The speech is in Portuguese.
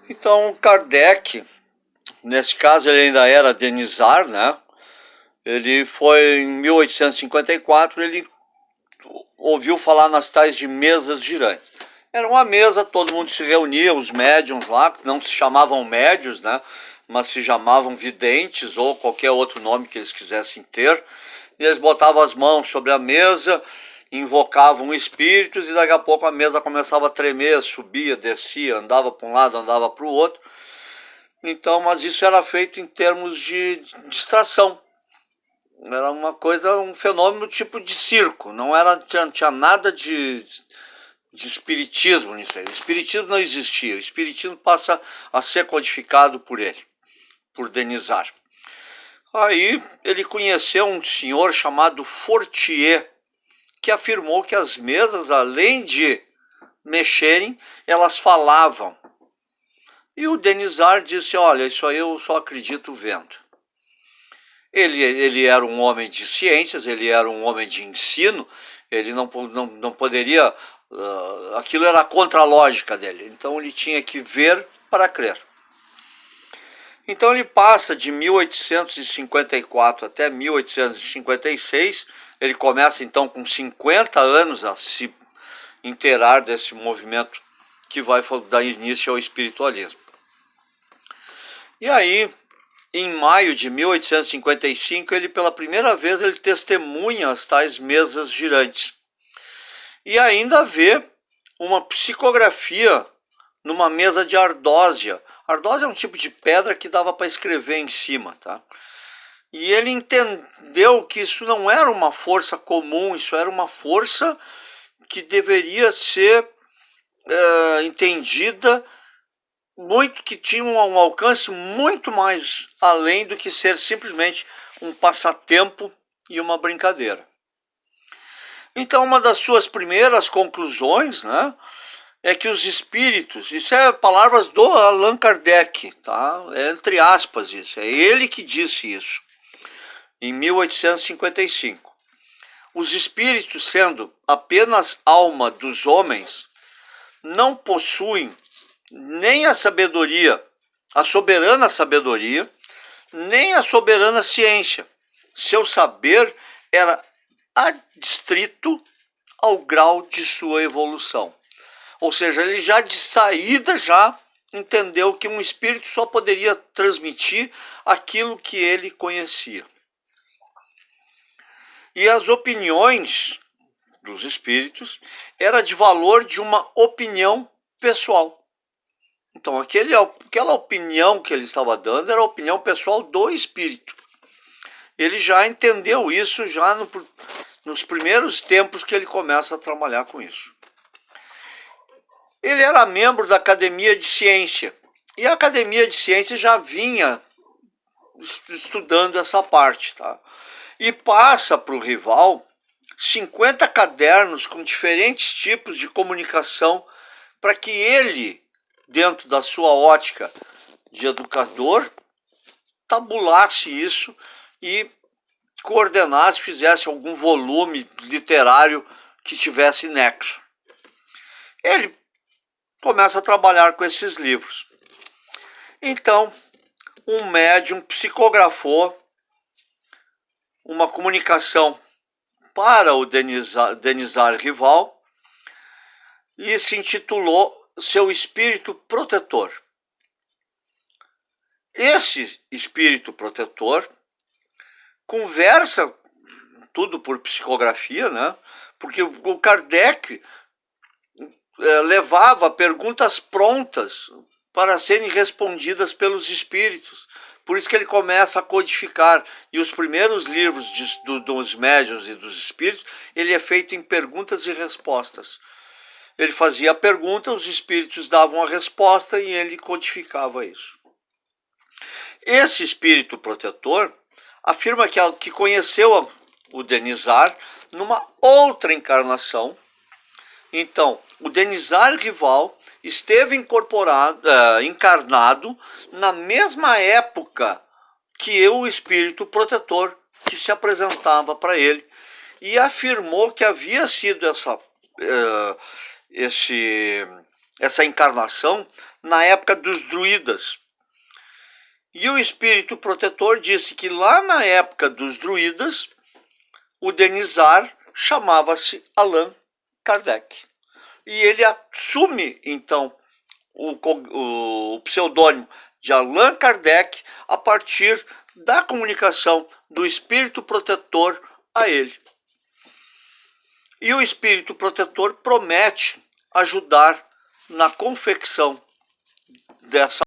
Então, Kardec, nesse caso ele ainda era Denizar, né? Ele foi em 1854, ele ouviu falar nas tais de mesas girantes. Era uma mesa, todo mundo se reunia, os médiums lá, que não se chamavam médios, né? Mas se chamavam videntes ou qualquer outro nome que eles quisessem ter. E eles botavam as mãos sobre a mesa, invocavam espíritos e daqui a pouco a mesa começava a tremer, subia, descia, andava para um lado, andava para o outro. Então, mas isso era feito em termos de distração. Era uma coisa, um fenômeno tipo de circo, não era, tinha nada de espiritismo nisso aí. O espiritismo não existia, o espiritismo passa a ser codificado por ele, por Denizar. Aí ele conheceu um senhor chamado Fortier, que afirmou que as mesas, além de mexerem, elas falavam. E o Denizar disse, olha, isso aí eu só acredito vendo. Ele era um homem de ciências, ele era um homem de ensino, ele não poderia, aquilo era contra a lógica dele, então ele tinha que ver para crer. Então ele passa de 1854 até 1856, ele começa então com 50 anos a se inteirar desse movimento que vai dar início ao espiritualismo. E aí, em maio de 1855, ele pela primeira vez ele testemunha as tais mesas girantes. E ainda vê uma psicografia numa mesa de ardósia. Ardósia é um tipo de pedra que dava para escrever em cima, tá? E ele entendeu que isso não era uma força comum, isso era uma força que deveria ser entendida muito, que tinha um alcance muito mais além do que ser simplesmente um passatempo e uma brincadeira. Então, uma das suas primeiras conclusões, né, é que os espíritos, isso é palavras do Allan Kardec, tá? É entre aspas isso, é ele que disse isso, em 1855. Os espíritos, sendo apenas alma dos homens, não possuem nem a sabedoria, a soberana sabedoria, nem a soberana ciência. Seu saber era adstrito ao grau de sua evolução. Ou seja, ele já de saída já entendeu que um espírito só poderia transmitir aquilo que ele conhecia. E as opiniões dos espíritos era de valor de uma opinião pessoal. Então, aquela opinião que ele estava dando era a opinião pessoal do espírito. Ele já entendeu isso já nos primeiros tempos que ele começa a trabalhar com isso. Ele era membro da Academia de Ciência. E a Academia de Ciência já vinha estudando essa parte, tá? E passa para o Rival 50 cadernos com diferentes tipos de comunicação para que ele, dentro da sua ótica de educador, tabulasse isso e coordenasse, fizesse algum volume literário que tivesse nexo. Ele começa a trabalhar com esses livros. Então, um médium psicografou uma comunicação para o Denizar Rival e se intitulou Seu Espírito Protetor. Esse espírito protetor conversa, tudo por psicografia, né? Porque o Kardec levava perguntas prontas para serem respondidas pelos espíritos. Por isso que ele começa a codificar. E os primeiros livros dos médiuns e dos espíritos, ele é feito em perguntas e respostas. Ele fazia a pergunta, os espíritos davam a resposta e ele codificava isso. Esse espírito protetor afirma que conheceu o Denizar numa outra encarnação. Então, o Denizar Rival esteve encarnado na mesma época que o espírito protetor que se apresentava para ele e afirmou que havia sido essa encarnação na época dos druidas. E o espírito protetor disse que lá na época dos druidas, o Denizar chamava-se Allan Kardec. E ele assume, então, o pseudônimo de Allan Kardec a partir da comunicação do espírito protetor a ele. E o espírito protetor promete ajudar na confecção dessa